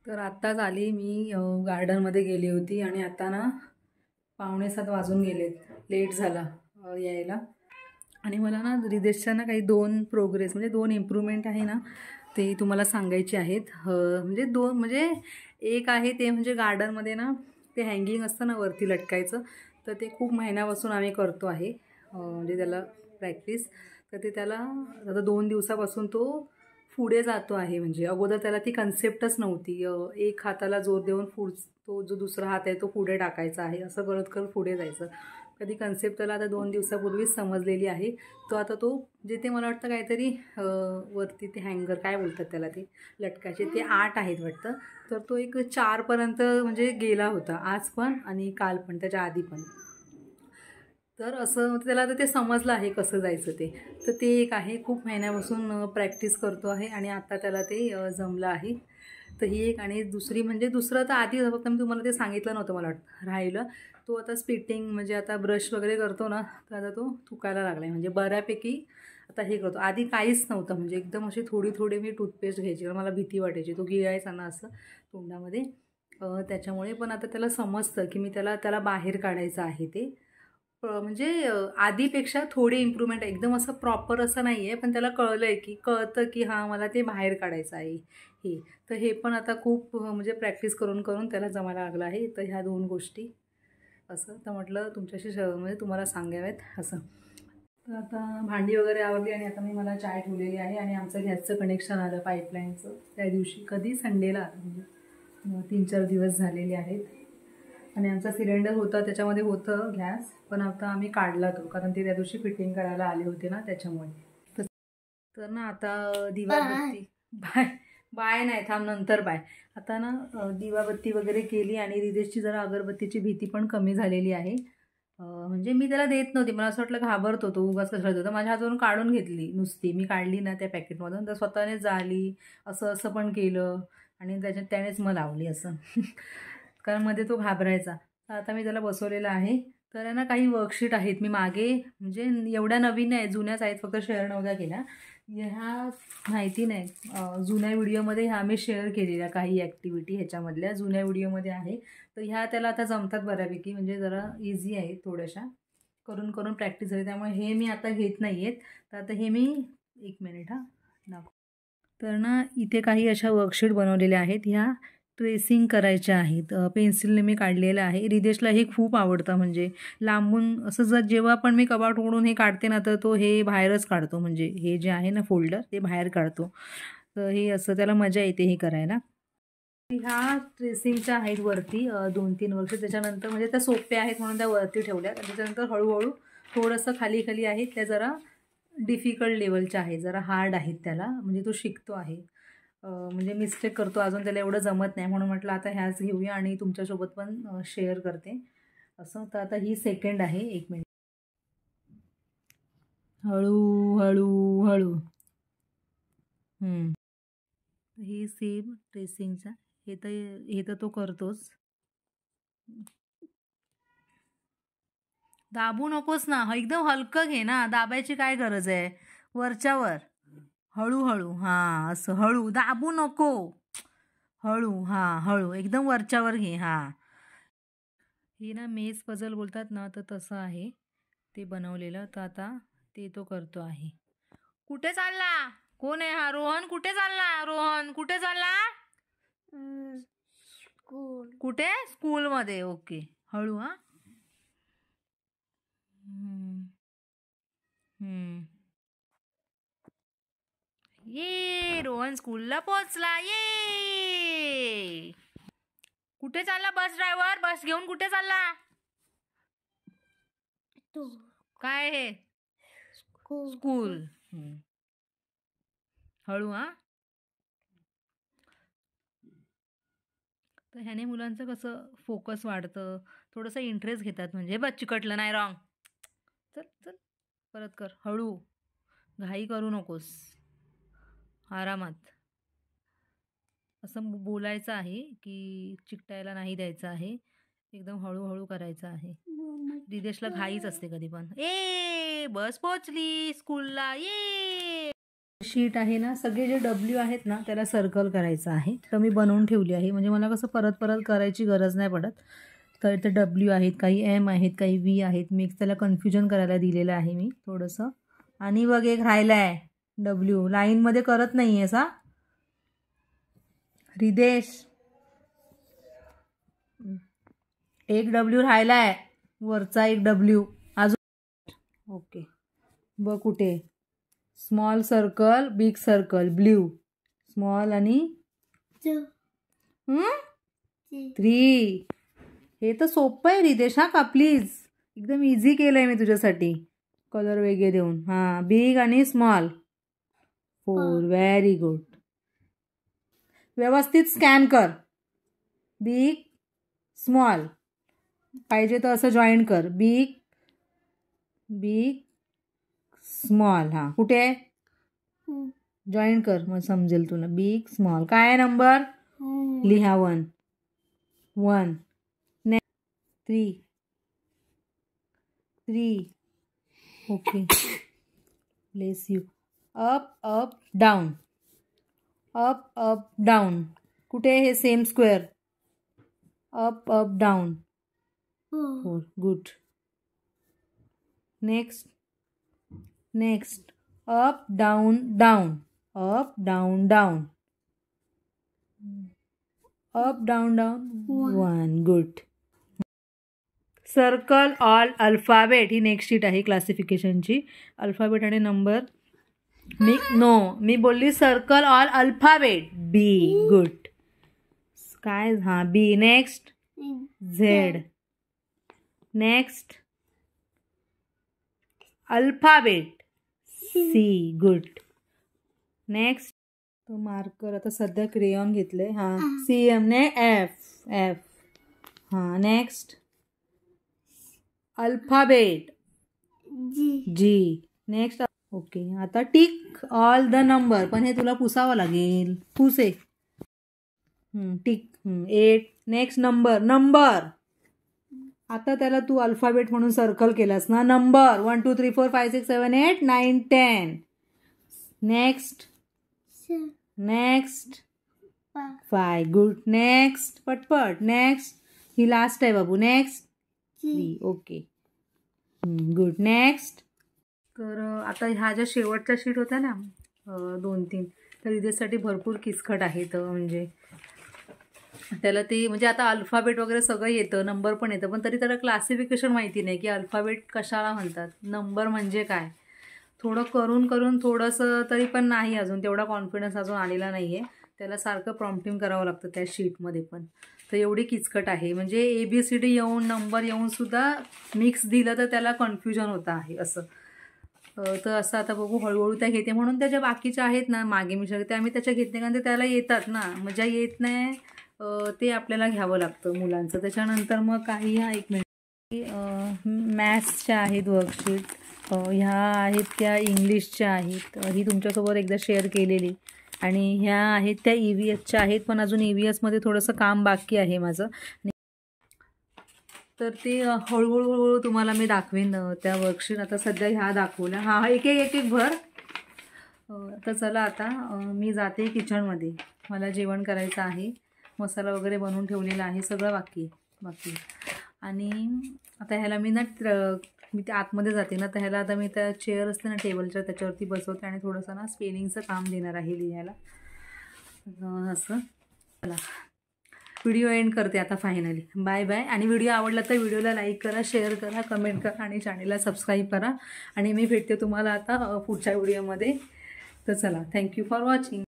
तर आत्ताच आली मी गार्डनमध्ये गेली होती आणि आता ना 6:45 वाजून गेलेत. लेट झाला यायला. आणि मला ना रिदेशच्या ना काही 2 प्रोग्रेस म्हणजे 2 इम्प्रूव्हमेंट आहे ना ते तुम्हाला सांगायचे आहेत. म्हणजे 2 म्हणजे एक आहे ते म्हणजे गार्डनमध्ये ना ते हँगिंग असतं ना वरती लटकायचं, तर ते खूप महिन्यापासून आम्ही करतो आहे. म्हणजे त्याला प्रॅक्टिस. तर ते त्याला आता 2 दिवसापासून तो पुढे जातो आहे. म्हणजे अगोदर त्याला ती कन्सेप्टच नव्हती. एक हाताला जोर देऊन तो जो दुसरा हात आहे तो पुढे टाकायचा आहे, असं करत करत पुढे जायचं. कधी कन्सेप्ट त्याला आता 2 दिवसापूर्वीच समजलेली आहे. तो आता तो जे ते मला वाटतं काहीतरी वरती ते हँगर काय बोलतात त्याला ते लटकायचे ते 8 आहेत वाटतं. तर तो एक 4पर्यंत म्हणजे गेला होता आज पण आणि काल पण त्याच्या आधी पण. तर असं त्याला आता ते समजलं आहे कसं जायचं ते. तर ते एक आहे खूप महिन्यापासून प्रॅक्टिस करतो आहे आणि आता त्याला ते जमलं आहे. तर ही एक आणि दुसरी म्हणजे दुसरं तर आधी फक्त मी तुम्हाला ते सांगितलं नव्हतं मला वाटतं राहिलं. तो आता स्पिटिंग म्हणजे आता ब्रश वगैरे करतो ना तर आता तो थुकायला लागला आहे. म्हणजे बऱ्यापैकी आता हे करतो. आधी काहीच नव्हतं म्हणजे एकदम अशी थोडी थोडी मी टूथपेस्ट घ्यायची कारण मला भीती वाटायची तो गिळायचा ना असं तोंडामध्ये. त्याच्यामुळे पण आता त्याला समजतं की मी त्याला बाहेर काढायचं आहे ते. म्हणजे आधीपेक्षा थोडी इम्प्रूव्हमेंट आहे. एकदम असं प्रॉपर असं नाही आहे पण त्याला कळतं की हां मला ते बाहेर काढायचं आहे हे. तर हे पण आता खूप म्हणजे प्रॅक्टिस करून करून त्याला जमायला लागलं आहे. तर ह्या 2 गोष्टी असं तर म्हटलं तुमच्याशी म्हणजे तुम्हाला सांगाव्यात असं. तर आता भांडी वगैरे आवरली आणि आता मला चाय ठेवलेली आहे आणि आमचं गॅसचं कनेक्शन आलं पाईपलाईनचं त्या दिवशी कधी संडेला आलं म्हणजे 3-4 दिवस झालेले आहेत. आणि आमचा सिलेंडर होता त्याच्यामध्ये होतं गॅस पण आता आम्ही काढला तो कारण ते त्या दिवशी फिटिंग करायला आले होते ना त्याच्यामुळे. तर ना आता दिवाबत्ती बाय बाय नाही थांब नंतर बाय. आता ना दिवाबत्ती वगैरे केली आणि रिदेशची जरा अगरबत्तीची भीती पण कमी झालेली आहे. म्हणजे मी त्याला देत नव्हती. मला असं वाटलं घाबरतो तो उगाच कशाला देतो. माझ्या हातावरून काढून घेतली नुसती. मी काढली ना त्या पॅकेटमधून तर स्वतःनेच झाली. असं पण केलं आणि त्यानेच मग लावली असं कारण मध्ये तो घाबरायचा. तर आता मी त्याला बसवलेलं आहे. तर ना काही वर्कशीट आहेत मी मागे म्हणजे एवढ्या नवीन आहेत जुन्याच आहेत फक्त शेअर नव्हत्या केल्या. ह्या माहिती नाही जुन्या व्हिडिओमध्ये ह्या मी शेअर केलेल्या काही ॲक्टिव्हिटी ह्याच्यामधल्या जुन्या व्हिडिओमध्ये आहे. तर ह्या त्याला आता जमतात बऱ्यापैकी म्हणजे जरा इझी आहेत थोड्याशा करून करून प्रॅक्टिस झाली त्यामुळे हे मी आता घेत नाही आहेत. तर आता हे मी 1 मिनिट दाखव. तर ना इथे काही अशा वर्कशीट बनवलेल्या आहेत. ह्या ट्रेसिंग करायच्या आहेत. पेन्सिलने मी काढलेलं आहे. रिदेशला हे खूप आवडतं म्हणजे लांबून असं जेव्हा पण मी कपाट उघडून हे काढते ना तर तो हे बाहेरच काढतो म्हणजे हे जे आहे ना फोल्डर ते बाहेर काढतो. तर हे असं त्याला मजा येते हे करायला. ह्या ट्रेसिंगच्या आहेत वरती 2-3 वर्ष त्याच्यानंतर म्हणजे त्या सोप्या आहेत म्हणून त्या वरती ठेवल्या आणि त्याच्यानंतर हळूहळू थोडंसं खाली खाली आहेत त्या जरा डिफिकल्ट लेवलच्या आहेत जरा हार्ड आहेत त्याला म्हणजे तो शिकतो आहे. म्हणजे मिस्टेक करतो अजून त्याला एवढं जमत नाही म्हणून म्हटलं आता ह्याच घेऊया आणि तुमच्यासोबत पण शेअर करते असं. तर आता ही सेकंड आहे. 1 मिनिट. हळू हळू हळू ही सेम ट्रेसिंगचा हे तर तो करतोच. दाबू नकोस ना एकदम हलकं घे ना दाबायची काय गरज आहे वरच्यावर हळूहळू हां असं हळू दाबू नको हळू हां हळू एकदम वरच्यावर घे हां. हे ना मेज पझल बोलतात ना तर तसं आहे ते बनवलेलं. तर आता ते तो करतो आहे. कुठे चालला कोण आहे हा रोहन कुठे चालला रोहन कुठे चालला कुठे स्कूलमध्ये ओके हळू हां. ये रोहन स्कूलला पोहोचला ये. कुठे चालला बस ड्रायव्हर बस घेऊन कुठे चालला काय हे स्कूल हळू हां. तर ह्याने मुलांचं कसं फोकस वाढतं थोडंसं इंटरेस्ट घेतात म्हणजे बस चिकटलं नाही रॉंग चल चल परत कर हळू घाई करू नकोस आरामात असं बोलायचं आहे की चिकटायला नाही द्यायचं आहे एकदम हळूहळू करायचं आहे. रिदेशला घाईच असते कधी पण. ए बस पोचली स्कूलला ये शीट आहे ना, सगळे जे W आहेत ना त्याला सर्कल करायचं आहे. तर मी बनवून ठेवली आहे, म्हणजे मला कसं परत परत करायची गरज नाही पडत. तर इथे W आहेत, काही M आहेत, काही V आहेत. मी त्याला कन्फ्युजन करायला दिलेलं आहे मी थोडंसं. आणि बघ एक राहिला आहे W, लाईनमध्ये करत नाही आहेस हा रिदेश. एक W राहिला आहे, वरचा एक W अजून. ओके, बघ कुठे small circle, big circle, blue, small आणि 3. हे तर सोपं आहे रिदेश हा का, प्लीज एकदम इझी केलं आहे मी तुझ्यासाठी कलर वेगळे देऊन. हां, बिग आणि स्मॉल 4. Very good. व्यवस्थित स्कॅन कर. बिग स्मॉल पाहिजे तर असं जॉईन कर. Big big small. हां, कुठे आहे जॉईन कर, मग समजेल तुला. बिग स्मॉल काय आहे नंबर लिहा. 1 1. 3 3. Okay, bless you. Up up down, up up down. कुठे हे same square. Up up down 4. Good. Next next. Up down down, up down down, up down down 1. Good. Circle all alphabet ही next sheet आहे क्लासिफिकेशनची. Alphabet आणि number मी बोलली circle all alphabet. B. Good. काय हां B. Next Z. Next alphabet C. Good. Next तो marker आता सध्या क्रेयॉन घेतले. हां CM. ने एफ. हां नेक्स्ट अल्फाबेट जी. नेक्स्ट. ओके, आता टिक ऑल द नंबर, पण हे तुला पुसावं लागेल. पुसे. टिक. 8. Next number. आता त्याला तू अल्फाबेट म्हणून सर्कल केलास ना. नंबर 1 2 3 4 5 6 7 8 9 10. नेक्स्ट 5. गुड. नेक्स्ट पटपट. नेक्स्ट ही लास्ट आहे बाबू. नेक्स्ट 3. Okay, good. नेक्स्ट. तर आता ह्या ज्या शेवटच्या शीट होत्या ना 2-3, तर इथेसाठी भरपूर किचकट आहेत. म्हणजे त्याला ते म्हणजे आता अल्फाबेट वगैरे सगळं येतं, नंबर पण येतं, पण तरी त्याला क्लासिफिकेशन माहिती नाही की अल्फाबेट कशाला म्हणतात, नंबर म्हणजे काय. थोडं करून थोडंसं तरी पण नाही, अजून तेवढा कॉन्फिडन्स अजून आलेला नाही आहे. त्याला सारखं प्रॉम्प्टिंग करावं लागतं त्या शीटमध्ये पण. तर एवढी किचकट आहे, म्हणजे ABCD येऊन नंबर येऊन सुद्धा मिक्स दिलं तर त्याला कन्फ्युजन होतं आहे असं. तर असं आता बघू, हळूहळू त्या घेते. म्हणून त्याच्या बाकीच्या आहेत ना मागे मी त्या मी त्याच्या घेते, कारण ते त्याला येतात ना. मजा येत नाही ते आपल्याला घ्यावं लागतं मुलांचं. त्याच्यानंतर मग काही ह्या 1 मिनिट मॅथ्सच्या आहेत वर्कशीट. ह्या आहेत त्या इंग्लिशच्या आहेत, ही तुमच्यासोबत एकदा शेअर केलेली. आणि ह्या आहेत त्या EVSच्या आहेत, पण अजून EVSमध्ये थोडंसं काम बाकी आहे माझं. तर ते हळूहळू तुम्हाला मी दाखवेन त्या वर्कशीट. आता सध्या ह्या दाखवल्या. हा एक एक भर. तर चला आता मी जाते किचनमध्ये, मला जेवण करायचं आहे. मसाला वगैरे बनवून ठेवलेला आहे, सगळं बाकी. आणि आता ह्याला मी ते आतमध्ये जाते ना, तर ह्याला आता मी त्या चेअर असते ना टेबलच्या, त्याच्यावरती बसवते आणि थोडंसं ना स्पेलिंगचं काम देणार आहे लिहायला असं. चला व्हिडिओ एंड करते आता फायनली. Bye bye. आणि व्हिडिओ आवडला तर व्हिडिओला लाईक करा, शेअर करा, कमेंट करा आणि चॅनलला सबस्क्राईब करा. आणि मी भेटते तुम्हाला आता पुढच्या व्हिडिओमध्ये. तर चला, थँक्यू फॉर वॉचिंग.